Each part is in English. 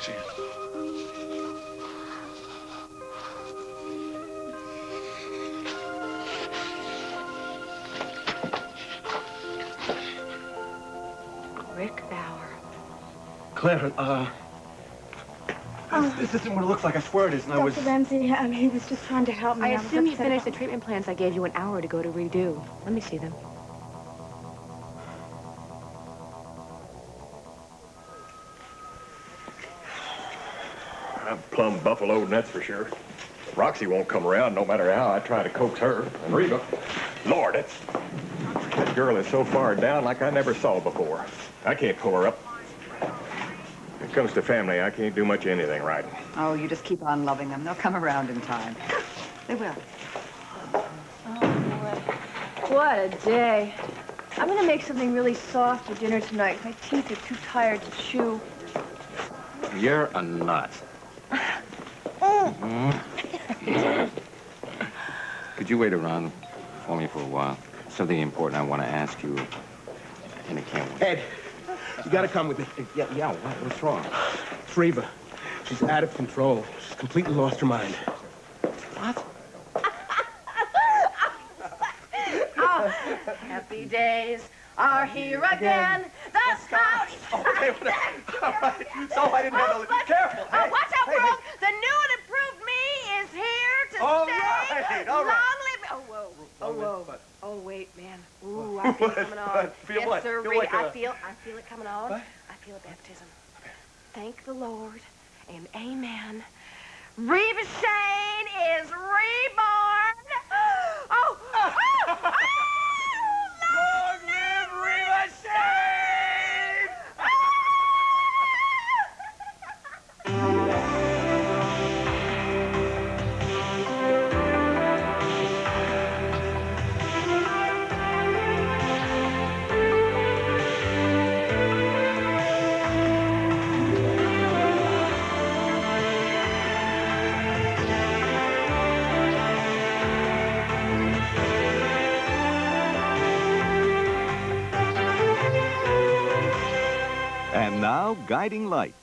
See ya. Rick Bauer. Claire, this isn't what it looks like. I swear it is. And I was... Dr. Ramsey, he was just trying to help me. I assume you finished the treatment plans I gave you an hour ago to redo. Let me see them. I'm plumb buffaloed, that's for sure. Roxy won't come around no matter how I try to coax her. And Reba, Lord, that girl is so far down like I never saw before. I can't pull her up. When it comes to family, I can't do much of anything right. Oh, you just keep on loving them. They'll come around in time. They will. Oh, boy. What a day. I'm gonna make something really soft for dinner tonight. My teeth are too tired to chew. You're a nut. Could you wait around for me for a while? Something important I want to ask you, and it can't wait. Ed, you gotta come with me. Yeah, what's wrong? It's Reva. She's out of control. She's completely lost her mind. What? Oh, happy days are here again. The Scouts. Okay, all right. So I didn't have to... Careful. Oh, watch out, world. The new and improved me is here to stay. All right. Long live... Oh, whoa. Oh, whoa. Oh, wait, man. Ooh, I feel it coming on. Feel yes, what? sir. Feel like I feel it coming on. What? I feel a baptism. Thank the Lord and amen. Reva Shane is reborn. Oh! Long live Reva Shane! And now, Guiding Light.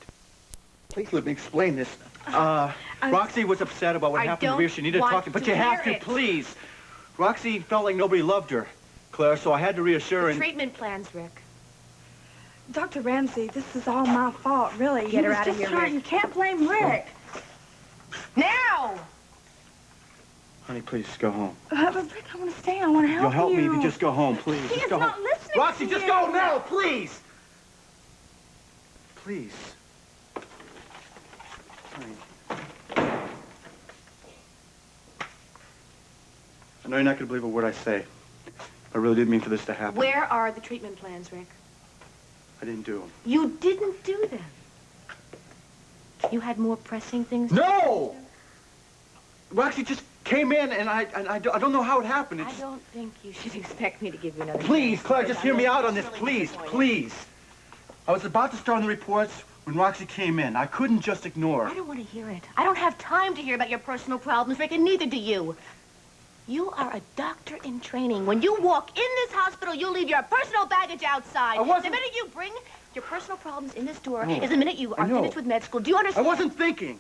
Please let me explain this. Roxy was upset about what I happened to Reva. She needed to don't talk to you, but want you to have hear to, it. please. Roxy felt like nobody loved her, Claire, so I had to reassure her. And... Treatment plans, Rick. Dr. Ramsey, this is all my fault, really. Get her He was out of just here, trying- Rick. You can't blame Rick. Now! Honey, please go home. But Rick, I want to stay. I want to help you. You'll help me if you just go home, please. He just is go not home. listening Roxy, to just you. go now, please. Please. Honey. I know you're not going to believe a word I say. I really did mean for this to happen. Where are the treatment plans, Rick? I didn't do them. You didn't do them. You had more pressing things to No! Roxy just came in, and I don't know how it happened. I It's... don't think you should expect me to give you another Please, chance, Claire, because just I hear me know out you're on this, really please, disappointed. please. I was about to start on the reports when Roxy came in. I couldn't just ignore I her. don't want to hear it. I don't have time to hear about your personal problems, Rick, and neither do you. You are a doctor in training. When you walk in this hospital, you leave your personal baggage outside. I wasn't- The minute you bring your personal problems in this door No, is the minute you I are know. finished with med school. Do you I understand? wasn't thinking.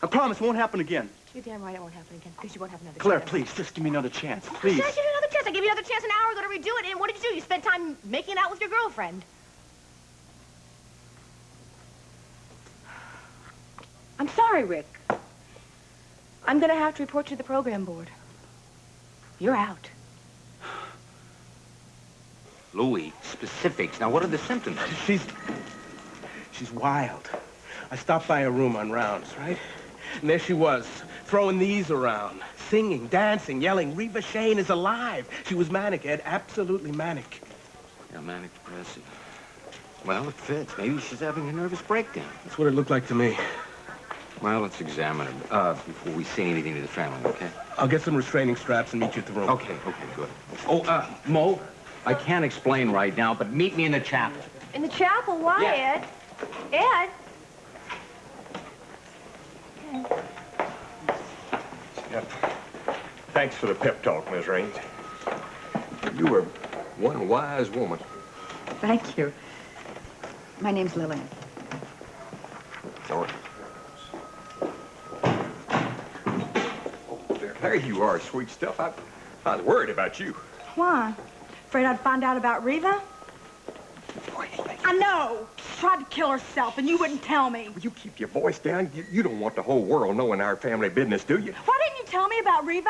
I promise it won't happen again. You're damn right it won't happen again, because you won't have another Claire, chance. please, just give me another chance, Of course please. I give you another chance. I gave you another chance an hour ago to redo it, and what did you do? You spent time making out with your girlfriend. I'm sorry, Rick. I'm going to have to report you to the program board. You're out. Louis, specifics. Now, what are the symptoms? She's wild. I stopped by her room on rounds, right? And there she was, throwing these around, singing, dancing, yelling, Reva Shane is alive. She was manic, Ed, absolutely manic. Yeah, manic depressive. Well, it fits. Maybe she's having a nervous breakdown. That's what it looked like to me. Well, let's examine her before we say anything to the family, okay? I'll get some restraining straps and meet you at the room. Okay, good. Oh, Mo, I can't explain right now, but meet me in the chapel. In the chapel? Why, Yeah. Ed? Ed? Yep. Thanks for the pep talk, Miss Raines. You were one wise woman. Thank you. My name's Lillian. Sorry. There you are, sweet stuff. I was worried about you. Why? Afraid I'd find out about Reva? I know. She tried to kill herself, and you wouldn't tell me. Will you keep your voice down? You don't want the whole world knowing our family business, do you? Why didn't you tell me about Reva?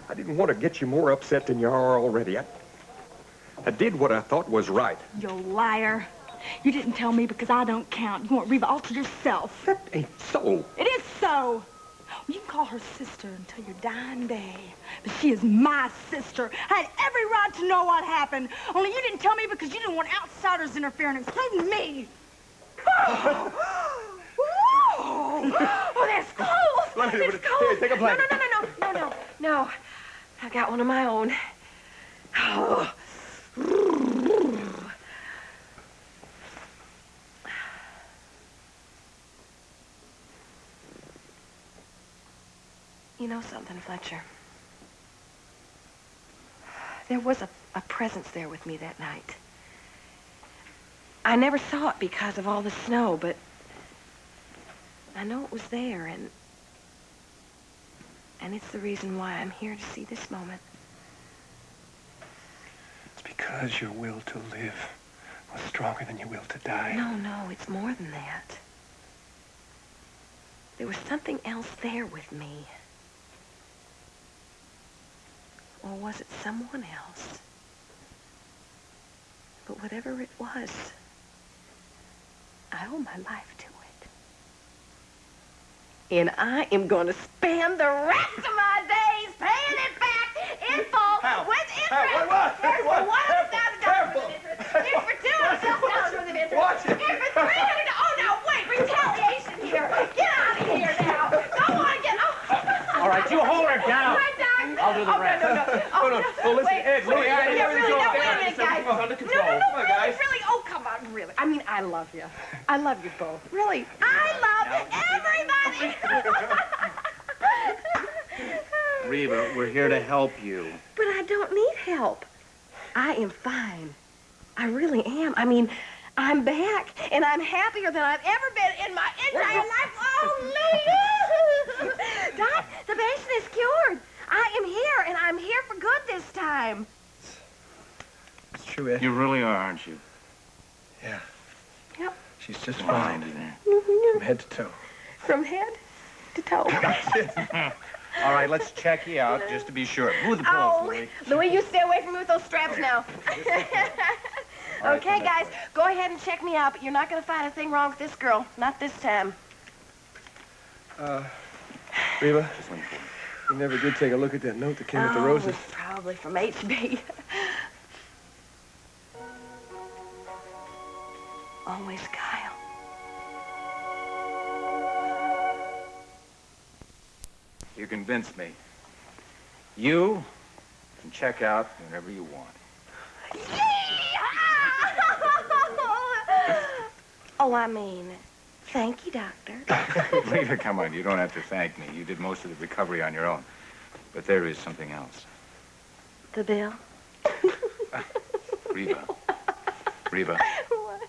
I didn't want to get you more upset than you are already. I did what I thought was right. You liar. You didn't tell me because I don't count. You want Reva all to yourself. That ain't so. It is so. You can call her sister until your dying day. But she is my sister. I had every right to know what happened. Only you didn't tell me because you didn't want outsiders interfering, including me. Oh, that's cold. It's cold. Here, take a blanket. No. I've got one of my own. Oh. You know something, Fletcher? There was a presence there with me that night. I never saw it because of all the snow, but I know it was there, and it's the reason why I'm here to see this moment. It's because your will to live was stronger than your will to die. No, it's more than that. There was something else there with me. Or was it someone else? But whatever it was, I owe my life to it. And I am going to spend the rest of my days paying it back in full with interest. There's for $1,000 worth of interest. There's for $200,000 worth of interest. Watch it. There's for $300. Oh, no, wait, retaliation here. Get out of here now. Don't want to get... All right, you hold her down. I'll do the rest. No, listen, Ed, Louie, guys. under control. Come on, guys. Really, oh, come on, really. I mean, I love you. I love you both. Really, I love everybody. Reva, we're here to help you. But I don't need help. I am fine. I really am. I mean, I'm back, and I'm happier than I've ever been in my entire life. Oh, Lou! Doc, the patient is cured. I am here, and I'm here for good this time. It's true, Ed. You really are, aren't you? Yeah. Yep. She's just Come on, fine. be there. From head to toe. From head to toe. All right, let's check you out just to be sure. Move the pillows, Louie. Louie, you stay away from me with those straps now. All right, Okay, so guys, go ahead and check me out, but you're not going to find a thing wrong with this girl. Not this time. Reva, you never did take a look at that note that came with the roses. It's probably from HB. Always Kyle. You convinced me. You can check out whenever you want. Oh, I mean, thank you, Doctor. Rita, come on, you don't have to thank me. You did most of the recovery on your own. But there is something else. The bill? Reva. What?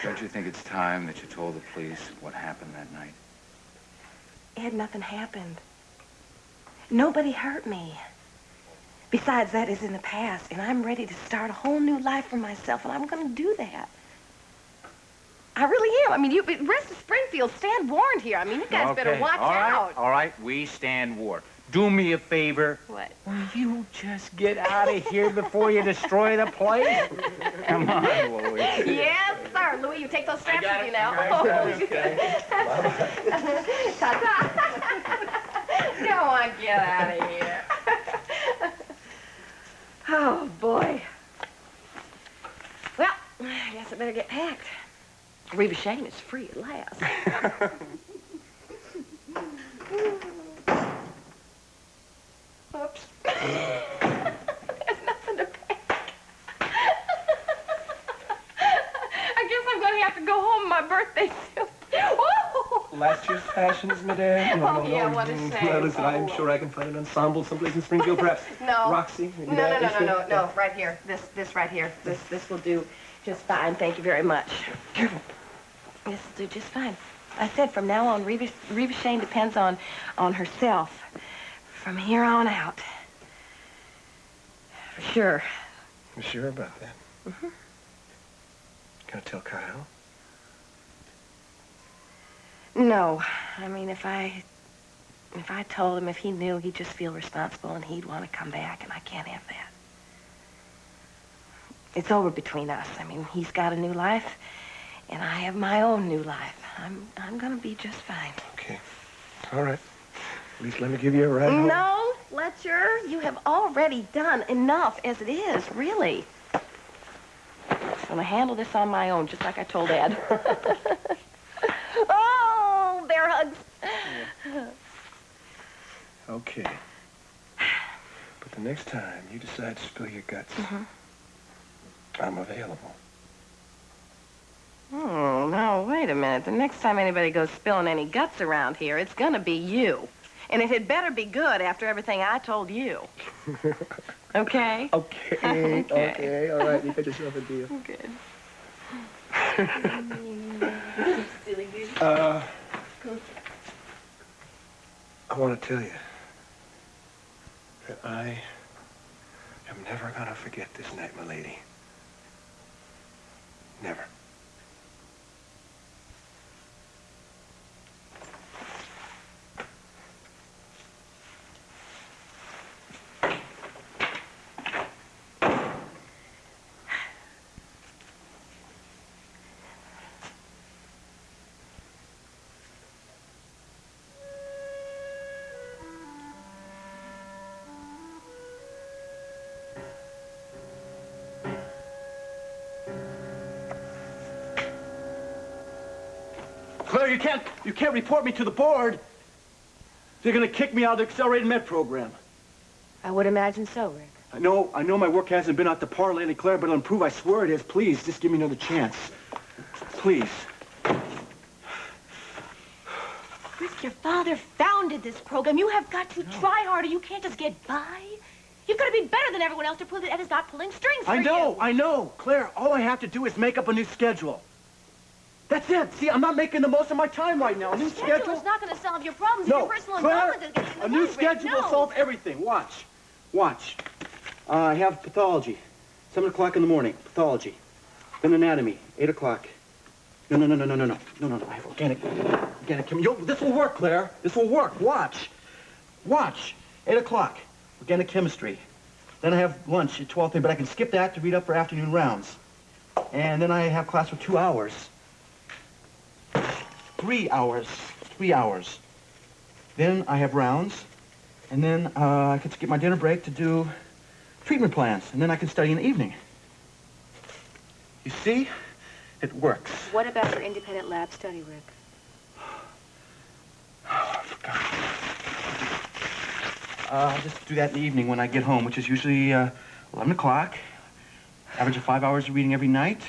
Don't you think it's time that you told the police what happened that night? Ed, nothing happened. Nobody hurt me. Besides, that is in the past, and I'm ready to start a whole new life for myself, and I'm going to do that. I really am. I mean, the rest of Springfield, stand warned here. I mean, you guys better watch out. All right, we stand ward. Do me a favor. What? Will you just get out of here before you destroy the place? Come on, Louie. Yes, sir. Louie, you take those straps with you now. Ta-ta. Come on, get out of here. Oh, boy. Well, I guess I better get packed. Reva Shane is free at last. Oops. There's nothing to pack. I guess I'm going to have to go home on my birthday suit. Last year's fashions, madame. Oh, yeah, what a shame. Well, listen, I'm sure I can find an ensemble someplace in Springfield, perhaps. No. Roxy? maybe No, that. no, right here. This right here. This will do just fine. Thank you very much. This will do just fine. I said from now on, Reva Shane depends on herself. From here on out. For sure. You sure about that? Mm-hmm. Gonna tell Kyle? No. I mean, if I told him, if he knew, he'd just feel responsible and he'd want to come back, and I can't have that. It's over between us. I mean, he's got a new life, and I have my own new life. I'm gonna be just fine. Okay. All right. At least let me give you a ride home. No, Fletcher, you have already done enough as it is, really. I'm gonna handle this on my own, just like I told Ed. Oh, bear hugs. Yeah. Okay. But the next time you decide to spill your guts, I'm available. Oh, no, wait a minute. The next time anybody goes spilling any guts around here, it's gonna be you. And it had better be good after everything I told you. Okay? Okay, okay, all right. You got yourself a deal. Good. Silly goose. I want to tell you that I am never going to forget this night, my lady. Never. Claire, you can't report me to the board. They're gonna kick me out of the accelerated med program. I would imagine so, Rick. I know my work hasn't been out to par lately, Claire, but it'll improve, I swear it is. Please, just give me another chance. Please. Rick, your father founded this program. You have got to try harder. You can't just get by. You've got to be better than everyone else to prove that Ed is not pulling strings for you. I know. Claire, all I have to do is make up a new schedule. That's it. See, I'm not making the most of my time right now. A new schedule is not going to solve your problems. No, Your personal Claire, involvement is getting in the a new way, Rick. schedule will No. solve everything. Watch. I have pathology, 7 o'clock in the morning, pathology. Then anatomy, 8 o'clock. No. I have organic chemistry. This will work, Claire. This will work. Watch. 8 o'clock, organic chemistry. Then I have lunch at 12:30, but I can skip that to read up for afternoon rounds. And then I have class for 2 hours. 3 hours. Then I have rounds, and then I can skip my dinner break to do treatment plans, and then I can study in the evening. You see? It works. What about your independent lab study, Rick? I forgot. I'll just do that in the evening when I get home, which is usually 11 o'clock. Average of 5 hours of reading every night.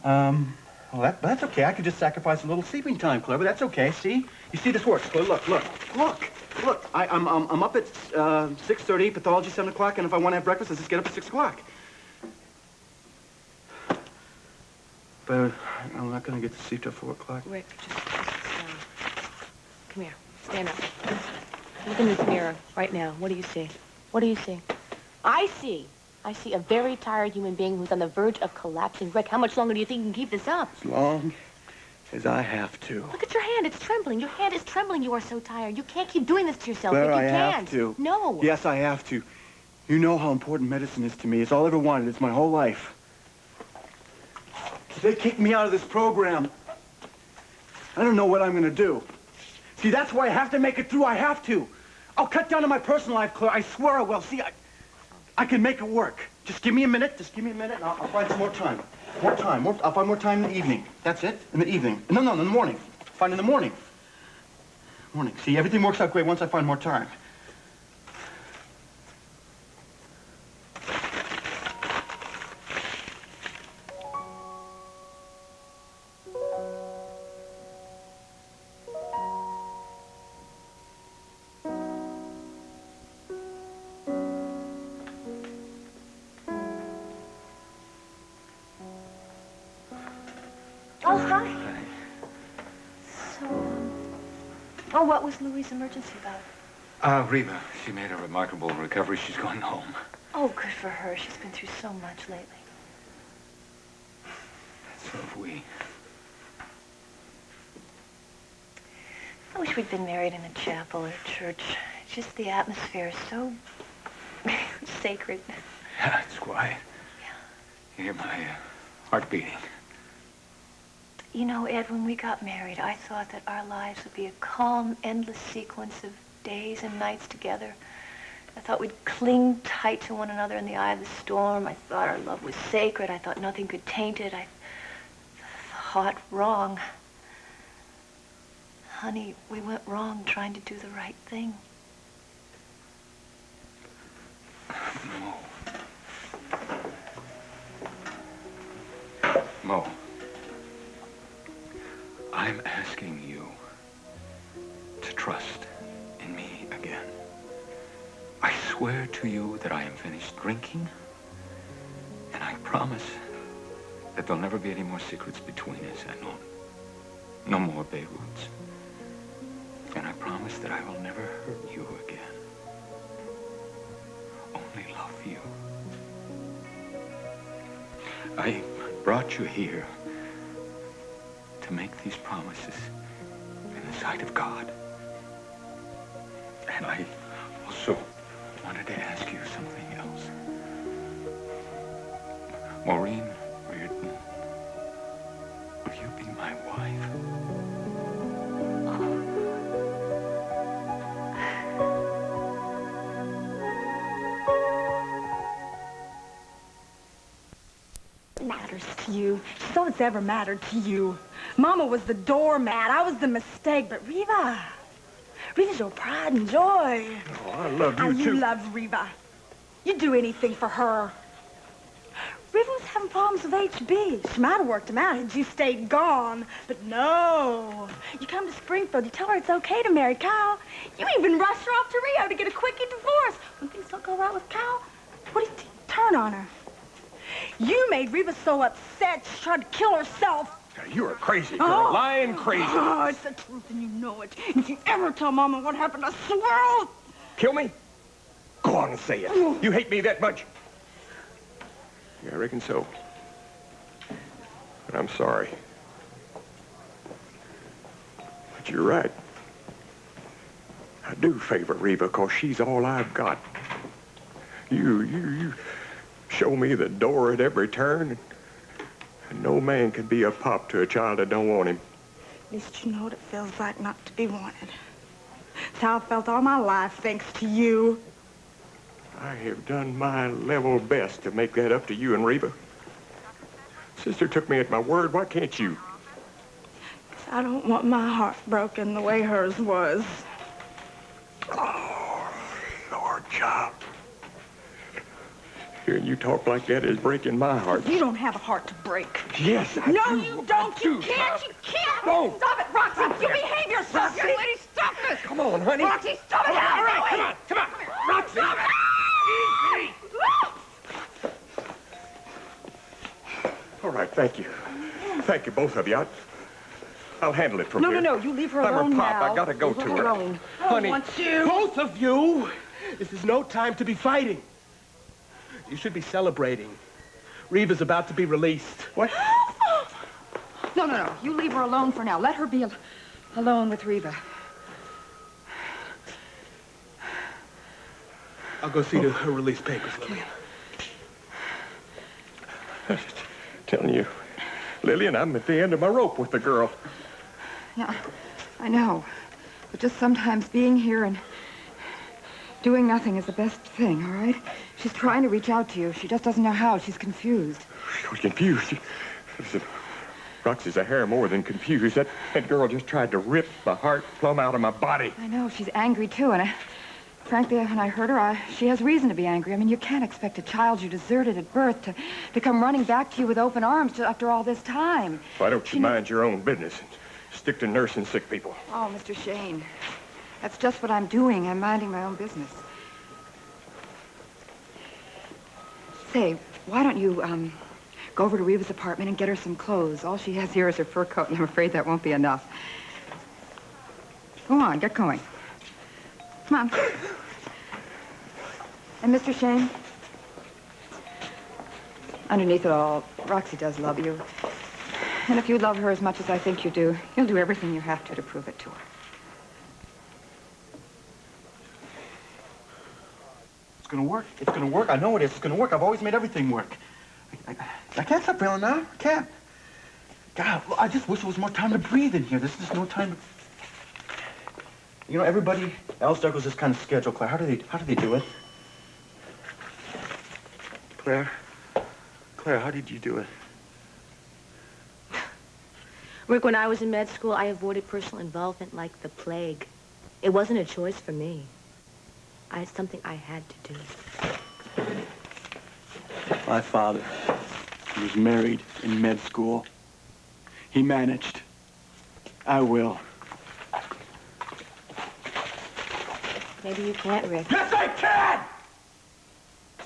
Well, that's okay. I could just sacrifice a little sleeping time, Claire, but that's okay. See? You see this works, Claire. Look. I'm up at 6:30, pathology 7 o'clock, and if I want to have breakfast, I just get up at 6 o'clock. But I'm not going to get to sleep till 4 o'clock. Rick, just come here. Stand up. Look in this mirror right now. What do you see? What do you see? I see a very tired human being who's on the verge of collapsing. Rick, how much longer do you think you can keep this up? As long as I have to. Look at your hand. It's trembling. Your hand is trembling. You are so tired. You can't keep doing this to yourself. Claire, Rick, you I can't. have to. No. Yes, I have to. You know how important medicine is to me. It's all I ever wanted. It's my whole life. They kicked me out of this program. I don't know what I'm going to do. See, that's why I have to make it through. I have to. I'll cut down on my personal life, Claire. I swear I will. See, I can make it work. Just give me a minute. And I'll find some more time. I'll find more time in the evening. That's it? In the evening. No, in the morning. Find in the morning. See, everything works out great once I find more time. Oh, hi. Oh, what was Louie's emergency about? Reba, she made a remarkable recovery. She's going home. Oh, good for her. She's been through so much lately. So have we. I wish we'd been married in a chapel or a church. Just the atmosphere is so sacred. Yeah, it's quiet. You hear my heart beating. You know, Ed, when we got married, I thought that our lives would be a calm, endless sequence of days and nights together. I thought we'd cling tight to one another in the eye of the storm. I thought our love was sacred. I thought nothing could taint it. I thought wrong. Honey, we went wrong trying to do the right thing. Mo, I'm asking you to trust in me again. I swear to you that I am finished drinking, and I promise that there'll never be any more secrets between us, and no more Beiruts. And I promise that I will never hurt you again. Only love you. I brought you here to make these promises in the sight of God. And I also wanted to ask you something else. Maureen Reardon, will you be my wife? Matters to you. She's all that's ever mattered to you. Mama was the doormat. I was the mistake. But Reva's your pride and joy. Oh, I love you, too. You love Reva. You'd do anything for her. Reva was having problems with HB. She might have worked him out had you stayed gone. But no. You come to Springfield. You tell her it's okay to marry Kyle. You even rush her off to Rio to get a quickie divorce. When things don't go right with Kyle, what do you turn on her? You made Reva so upset she tried to kill herself. Now, you're a crazy girl, lying crazy. Oh, it's the truth and you know it. And if you ever tell Mama what happened, I swear I'll... Kill me? Go on and say it. You hate me that much? Yeah, I reckon so. But I'm sorry. But you're right. I do favor Reva because she's all I've got. You show me the door at every turn. And no man can be a pop to a child that don't want him. At least you know what it feels like not to be wanted. It's how I felt all my life, thanks to you. I have done my level best to make that up to you and Reba. Sister took me at my word. Why can't you? I don't want my heart broken the way hers was. Oh, Lord, child. Hearing you talk like that is breaking my heart. You don't have a heart to break. Yes, I do. No, you don't. You can't. You can't. No. Stop it, Roxy. You behave yourself. Young lady, stop this. Come on, honey. Roxy, stop it. All right, come on. Roxy. Stop it. All right, thank you. Thank you, both of you. I'll handle it from here. No, you leave her alone I'm her pop. now. I gotta go Leave to her her. alone. Honey. I want you. Both of you! This is no time to be fighting. You should be celebrating. Reva's about to be released. What? No. You leave her alone for now. Let her be alone with Reva. I'll go see to her release papers, Lillian. Telling you, Lillian, I'm at the end of my rope with the girl. Yeah, I know. But just sometimes being here and doing nothing is the best thing, all right? She's trying to reach out to you. She just doesn't know how. She's confused. She's confused. Listen, Roxy's a hair more than confused. That girl just tried to rip my heart plumb out of my body. I know. She's angry, too. And frankly, when I heard her, she has reason to be angry. I mean, you can't expect a child you deserted at birth to come running back to you with open arms after all this time. Why don't you mind your own business and stick to nursing sick people? Oh, Mr. Shane, that's just what I'm doing. I'm minding my own business. Say, why don't you, go over to Reva's apartment and get her some clothes? All she has here is her fur coat, and I'm afraid that won't be enough. Go on, get going. Come on. And Mr. Shane? Underneath it all, Roxy does love you. And if you love her as much as I think you do, you'll do everything you have to prove it to her. It's gonna work. It's gonna work. I know it is. It's gonna work. I've always made everything work. I can't stop feeling now. I can't. God, I just wish there was more time to breathe in here. There's just no time to... You know, everybody else juggles this kind of schedule, Claire. How do they do it? Claire, how did you do it? Rick, when I was in med school, I avoided personal involvement like the plague. It wasn't a choice for me. It's something I had to do. My father, he was married in med school. He managed. I will. Maybe you can't, Rick. Yes, I can!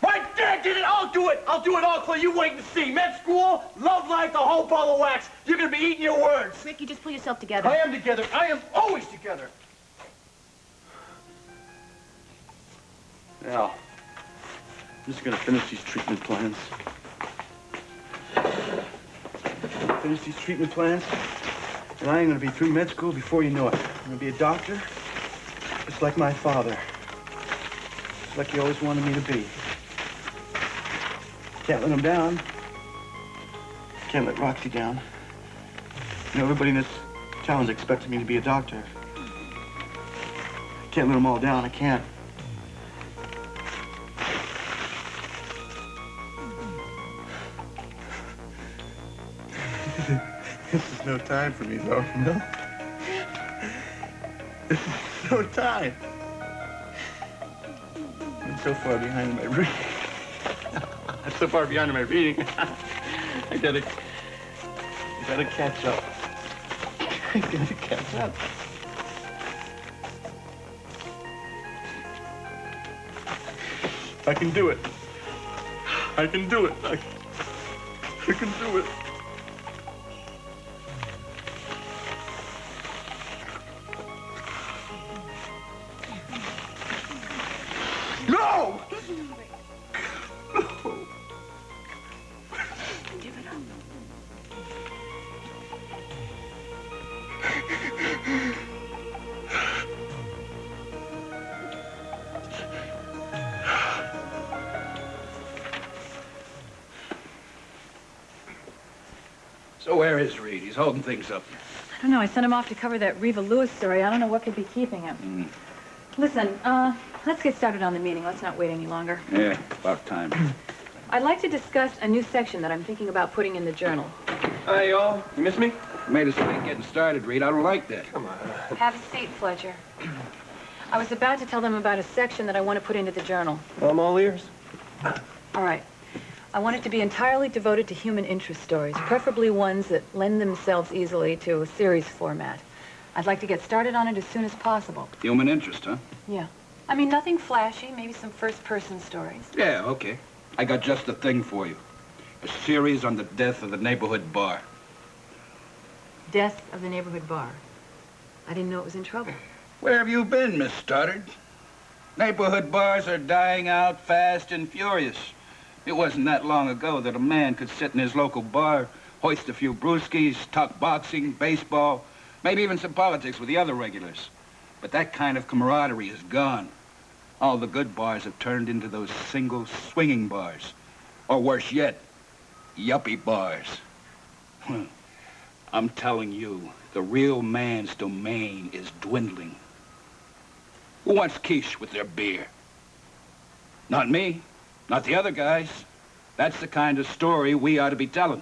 My dad did it! I'll do it! I'll do it all, Claire. You wait and see. Med school, love life, the whole ball of wax. You're gonna be eating your words. Rick, you just pull yourself together. I am together. I am always together. Now, I'm just gonna finish these treatment plans. Finish these treatment plans, and I am gonna be through med school before you know it. I'm gonna be a doctor, just like my father. Just like he always wanted me to be. Can't let him down. Can't let Roxy down. You know, everybody in this town is expecting me to be a doctor. Can't let them all down. I can't. This is no time for me, though, no? This is no time. I'm so far behind in my reading. I'm so far behind in my reading. I gotta catch up. I gotta catch up. I can do it. I can do it. I can do it. No! Give it up. So where is Reed? He's holding things up. I don't know. I sent him off to cover that Reva Lewis story. I don't know what could be keeping him. Listen, let's get started on the meeting. Let's not wait any longer. Yeah, about time. I'd like to discuss a new section that I'm thinking about putting in the journal. Hi, y'all. You miss me? Made us late getting started, Reed. I don't like that. Come on. Have a seat, Fletcher. I was about to tell them about a section that I want to put into the journal. I'm all ears. All right. I want it to be entirely devoted to human interest stories, preferably ones that lend themselves easily to a series format. I'd like to get started on it as soon as possible. Human interest, huh? Yeah. I mean, nothing flashy, maybe some first-person stories. Yeah, okay. I got just the thing for you. A series on the death of the neighborhood bar. Death of the neighborhood bar. I didn't know it was in trouble. Where have you been, Miss Stoddard? Neighborhood bars are dying out fast and furious. It wasn't that long ago that a man could sit in his local bar, hoist a few brewskis, talk boxing, baseball, maybe even some politics with the other regulars. But that kind of camaraderie is gone. All the good bars have turned into those single swinging bars. Or worse yet, yuppie bars. I'm telling you, the real man's domain is dwindling. Who wants quiche with their beer? Not me. Not the other guys. That's the kind of story we ought to be telling.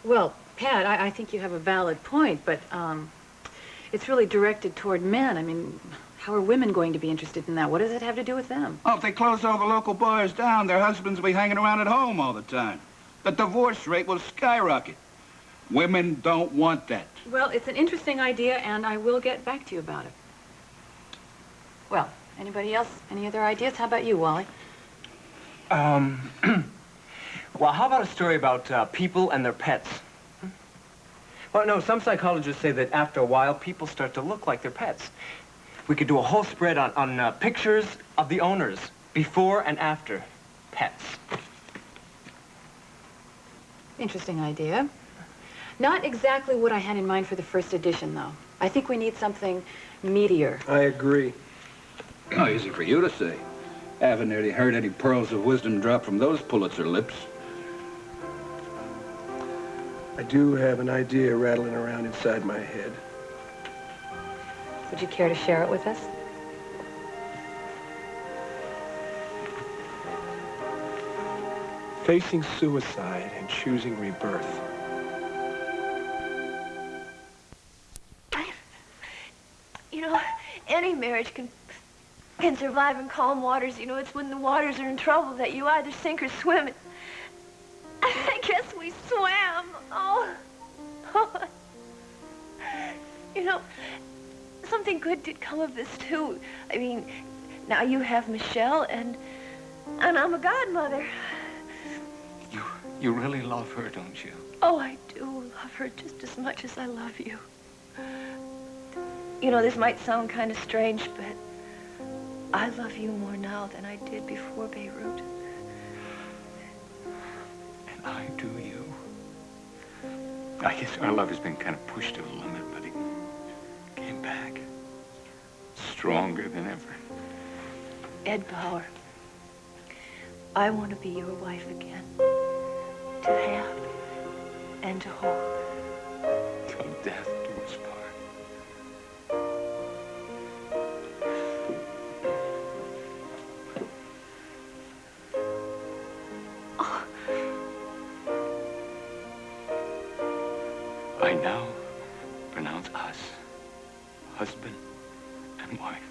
Well, Pat, I think you have a valid point, but it's really directed toward men. I mean, how are women going to be interested in that? What does it have to do with them? Oh, if they close all the local bars down, their husbands will be hanging around at home all the time. The divorce rate will skyrocket. Women don't want that. Well, it's an interesting idea, and I will get back to you about it. Well, anybody else? Any other ideas? How about you, Wally? Well, how about a story about people and their pets? Well, no, some psychologists say that after a while, people start to look like their pets. We could do a whole spread on pictures of the owners, before and after pets. Interesting idea. Not exactly what I had in mind for the first edition, though. I think we need something meatier. I agree. Oh, easy for you to say. Haven't nearly heard any pearls of wisdom drop from those Pulitzer lips. I do have an idea rattling around inside my head. Would you care to share it with us? Facing suicide and choosing rebirth. You know, any marriage can survive in calm waters. You know, it's when the waters are in trouble that you either sink or swim. I guess we swam. Oh. You know, something good did come of this, too. I mean, now you have Michelle, and I'm a godmother. You really love her, don't you? Oh, I do love her just as much as I love you. You know, this might sound kind of strange, but I love you more now than I did before Beirut. And I do you. I guess our love has been kind of pushed to the limit, but it came back stronger than ever. Ed Bauer, I want to be your wife again. To have and to hold. Till death do us part. Oh. I now pronounce us husband and wife.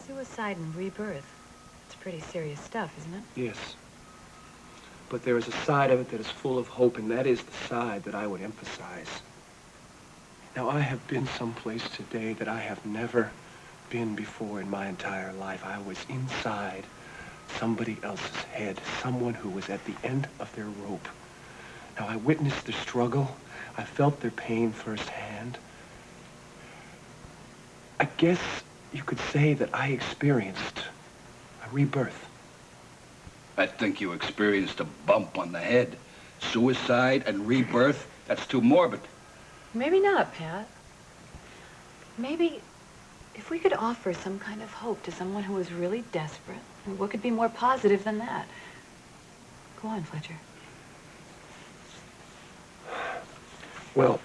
Suicide and rebirth. It's pretty serious stuff, isn't it? Yes. But there is a side of it that is full of hope, and that is the side that I would emphasize. Now, I have been someplace today that I have never been before in my entire life. I was inside somebody else's head, someone who was at the end of their rope. Now, I witnessed their struggle. I felt their pain firsthand. I guess you could say that I experienced a rebirth. I think you experienced a bump on the head. Suicide and rebirth, that's too morbid. Maybe not, Pat. Maybe if we could offer some kind of hope to someone who is really desperate, what could be more positive than that? Go on, Fletcher. Well,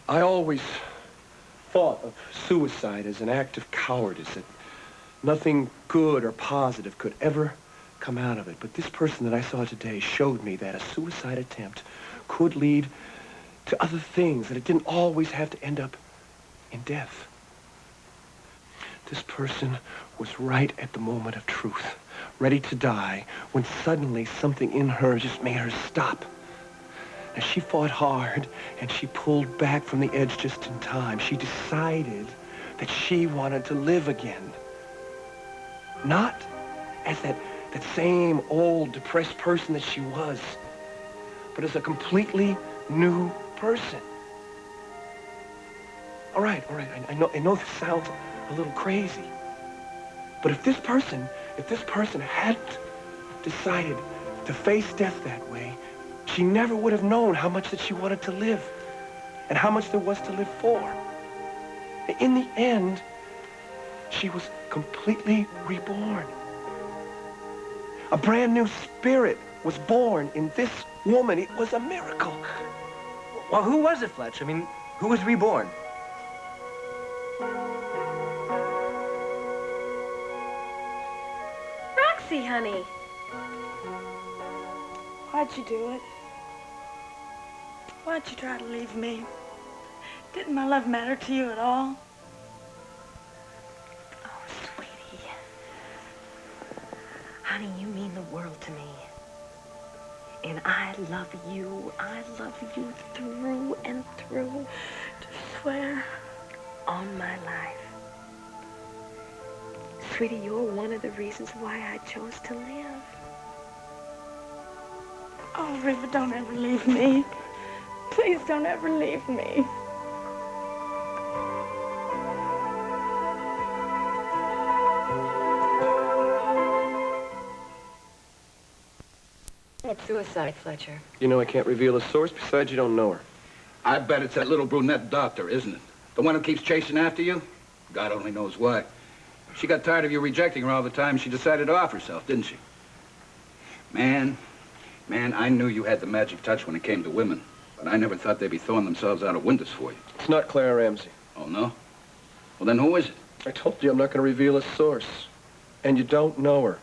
I always thought of suicide as an act of cowardice, that nothing good or positive could ever come out of it. But this person that I saw today showed me that a suicide attempt could lead to other things, that it didn't always have to end up in death. This person was right at the moment of truth, ready to die, when suddenly something in her just made her stop. Now, she fought hard, and she pulled back from the edge just in time. She decided that she wanted to live again. Not as that same old, depressed person that she was, but as a completely new person. All right, I know this sounds a little crazy, but if this person hadn't decided to face death that way, she never would have known how much that she wanted to live and how much there was to live for. In the end, she was completely reborn. A brand new spirit was born in this woman. It was a miracle. Well, who was it, Fletch? I mean, who was reborn? Roxy, honey. Why'd you do it? Why'd you try to leave me? Didn't my love matter to you at all? Oh, sweetie. Honey, you mean the world to me. And I love you. I love you through and through. To swear. On my life. Sweetie, you're one of the reasons why I chose to live. Oh, Riva, don't ever leave me. Please don't ever leave me. It's suicide, Fletcher. You know I can't reveal a source. Besides, you don't know her. I bet it's that little brunette doctor, isn't it? The one who keeps chasing after you? God only knows why. She got tired of you rejecting her all the time. She decided to off herself, didn't she? Man, I knew you had the magic touch when it came to women. But I never thought they'd be throwing themselves out of windows for you. It's not Clara Ramsey. Oh, no? Well, then who is it? I told you I'm not going to reveal a source. And you don't know her.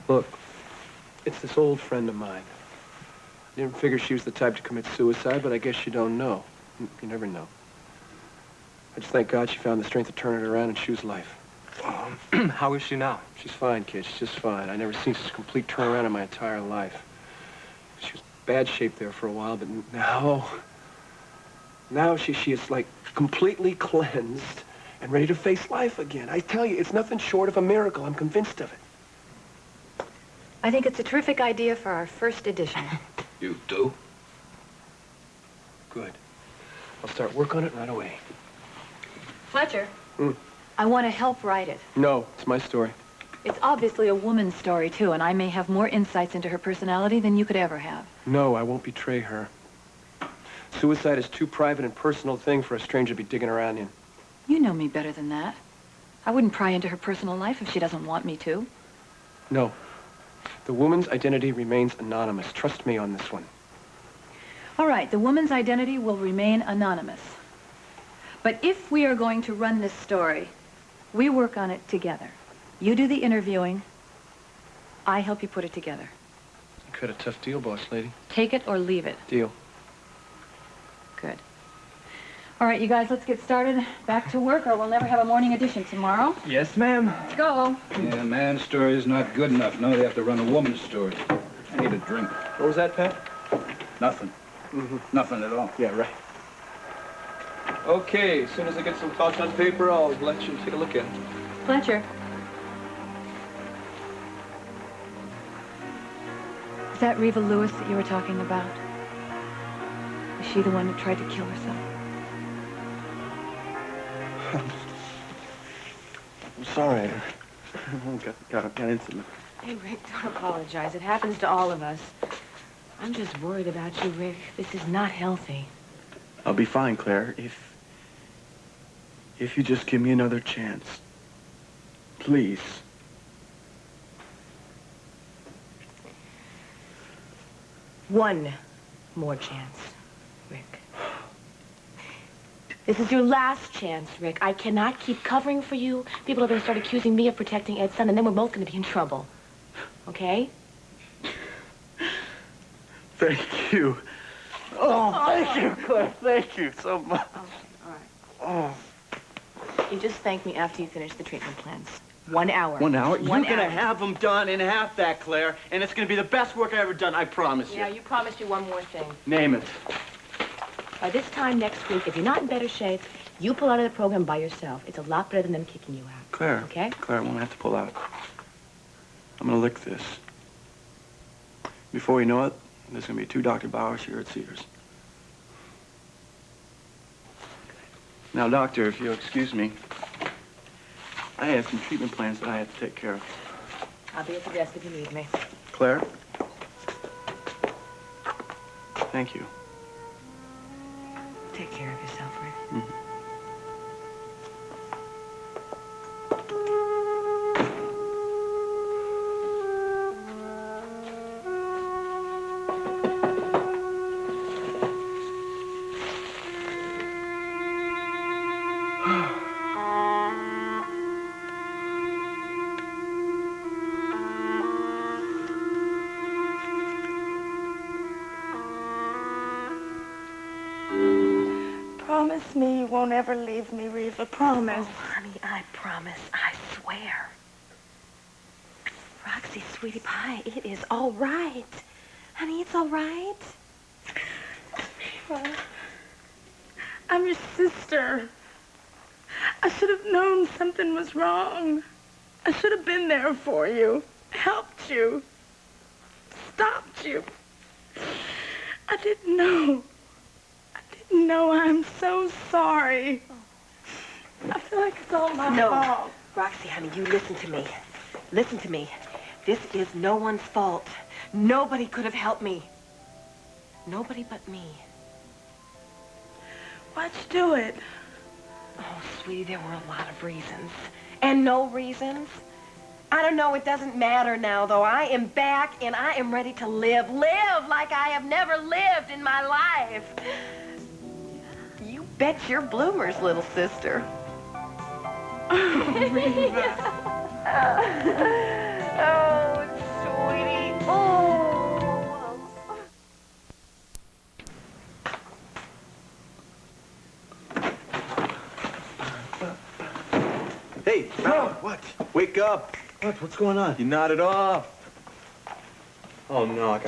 Look, it's this old friend of mine. I didn't figure she was the type to commit suicide, but I guess you don't know. You never know. I just thank God she found the strength to turn it around and choose life. How is she now? She's fine, kid. She's just fine. I never seen such a complete turnaround in my entire life. She was bad shape there for a while, but now she is like completely cleansed and ready to face life again. I tell you, it's nothing short of a miracle. I'm convinced of it. I think it's a terrific idea for our first edition. You do? Good. I'll start work on it right away. Fletcher, I want to help write it. No, it's my story. It's obviously a woman's story, too, and I may have more insights into her personality than you could ever have. No, I won't betray her. Suicide is too private and personal thing for a stranger to be digging around in. You know me better than that. I wouldn't pry into her personal life if she doesn't want me to. No. The woman's identity remains anonymous. Trust me on this one. All right, the woman's identity will remain anonymous. But if we are going to run this story, we work on it together. You do the interviewing. I help you put it together. You cut a tough deal, boss lady. Take it or leave it. Deal. Good. All right, you guys, let's get started. Back to work, or we'll never have a morning edition tomorrow. Yes, ma'am. Let's go. Yeah, man's story is not good enough. No, they have to run a woman's story. I need a drink. What was that, Pat? Nothing. Nothing at all. Yeah, right. Okay, as soon as I get some thoughts on paper, I'll let you take a look at it. Fletcher. Is that Reva Lewis that you were talking about? Is she the one who tried to kill herself? I'm sorry. Got intimate. Hey, Rick, don't apologize. It happens to all of us. I'm just worried about you, Rick. This is not healthy. I'll be fine, Claire, if you just give me another chance. Please. One more chance, Rick. This is your last chance, Rick. I cannot keep covering for you. People are going to start accusing me of protecting Ed's son, and then we're both going to be in trouble. Okay? Thank you. Oh, thank you, Claire. Thank you so much. Oh, all right. Oh. You just thank me after you finish the treatment plans. 1 hour. 1 hour? You're One gonna hour. have them done in half that, Claire, and it's gonna be the best work I've ever done, I promise you. Yeah, you promised me one more thing. Name it. By this time next week, if you're not in better shape, you pull out of the program by yourself. It's a lot better than them kicking you out. Claire. Okay? Claire, I won't have to pull out. I'm gonna lick this. Before you know it, there's gonna be 2 Dr. Bowers here at Cedars. Now, doctor, if you'll excuse me, I have some treatment plans that I have to take care of. I'll be at the desk if you need me. Claire? Thank you. Take care of yourself, Rick. Promise me you won't ever leave me, Reva. Promise. Oh, honey, I promise. I swear. Roxy, sweetie pie, it is all right. Honey, it's all right. Reva, I'm your sister. I should have known something was wrong. I should have been there for you, helped you, stopped you. I didn't know. I didn't know. I'm so sorry. I feel like it's all my fault. Roxy, honey, you listen to me. Listen to me. This is no one's fault. Nobody could have helped me. Nobody but me. Why'd you do it? Oh, sweetie, there were a lot of reasons. And no reasons. I don't know, it doesn't matter now, though. I am back, and I am ready to live. Live like I have never lived in my life. You bet your bloomers, little sister. Oh, Reva. Oh, sweetie. Oh. Hey, Fowler, what? Wake up. What? What's going on? You nodded off. Oh, no, I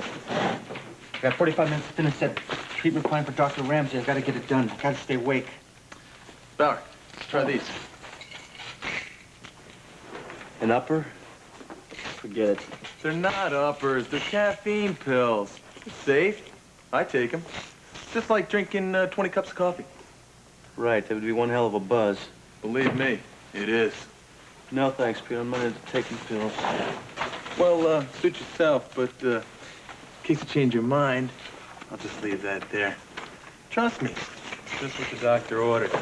got 45 minutes to finish that treatment plan for Dr. Ramsey. I gotta get it done. I gotta stay awake. Bauer, let's try these. An upper? Forget it. They're not uppers. They're caffeine pills. Safe. I take them. Just like drinking 20 cups of coffee. Right, that would be one hell of a buzz. Believe me, it is. No, thanks, Peter. I'm not into taking pills. Well, suit yourself, but in case you change your mind, I'll just leave that there. Trust me, just what the doctor ordered.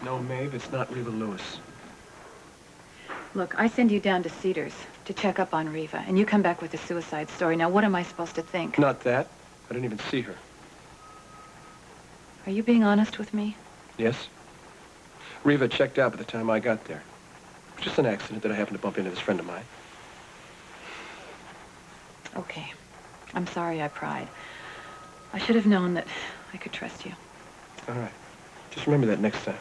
No, Maeve, it's not Reva Lewis. Look, I send you down to Cedars to check up on Reva, and you come back with a suicide story. Now, what am I supposed to think? Not that. I didn't even see her. Are you being honest with me? Yes? Reva checked out by the time I got there. Just an accident that I happened to bump into this friend of mine. Okay. I'm sorry I pried. I should have known that I could trust you. All right. Just remember that next time.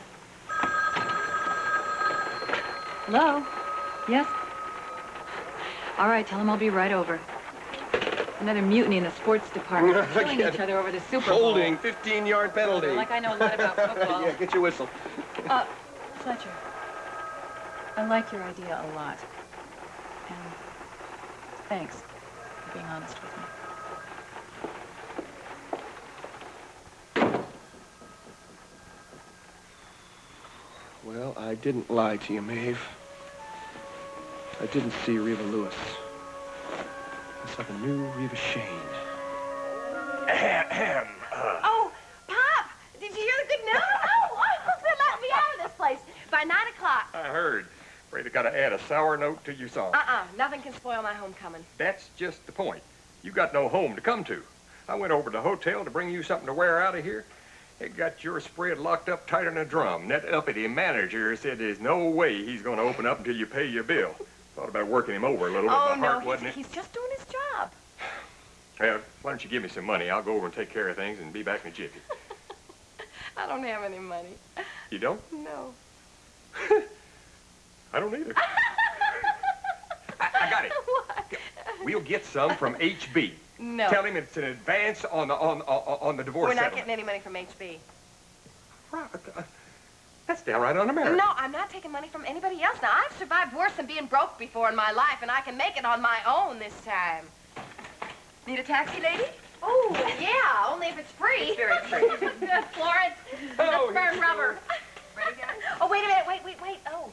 Hello? Yes? All right, tell him I'll be right over. Another mutiny in the sports department. We're killing each other over the Super Bowl. Holding, 15-yard penalty. Like I know a lot about football. Yeah, get your whistle. Fletcher, I like your idea a lot. And thanks for being honest with me. Well, I didn't lie to you, Maeve. I didn't see Reva Lewis. I saw the new Reva Shane. Oh, Pop! Did you hear the good news? They let me out of this place by 9 o'clock. I heard. Afraid I gotta add a sour note to your song. Nothing can spoil my homecoming. That's just the point. You got no home to come to. I went over to the hotel to bring you something to wear out of here. It got your spread locked up tighter than a drum. That uppity manager said there's no way he's gonna open up until you pay your bill. Thought about working him over a little, but my heart wasn't it. He's just doing his job. Well, why don't you give me some money? I'll go over and take care of things and be back in a jiffy. I don't have any money. You don't? No. I don't either. I got it. What? We'll get some from HB. No. Tell him it's an advance on the divorce We're not settlement. getting any money from HB. That's downright un-American. No, I'm not taking money from anybody else. Now, I've survived worse than being broke before in my life, and I can make it on my own this time. Need a taxi, lady? Oh, yeah, only if it's free. It's very free. Florence, just burn rubber. Ready, guys? Oh, wait a minute. Wait. Oh,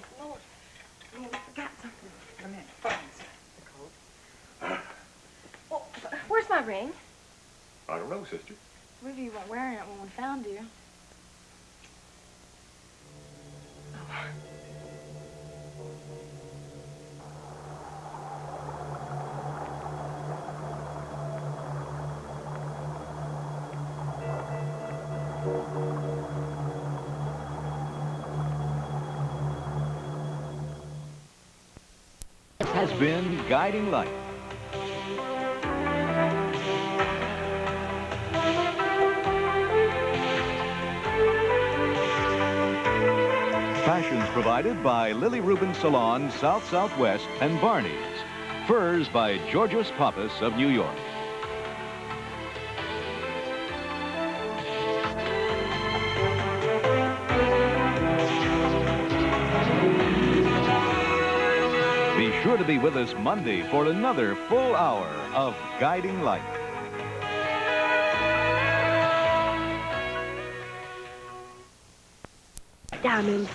ring? I don't know, sister. Maybe you weren't wearing it when we found you. This has been Guiding Light. Fashions provided by Lily Rubin Salon, South Southwest, and Barney's. Furs by Georgios Pappas of New York. Be sure to be with us Monday for another full hour of Guiding Light. Diamonds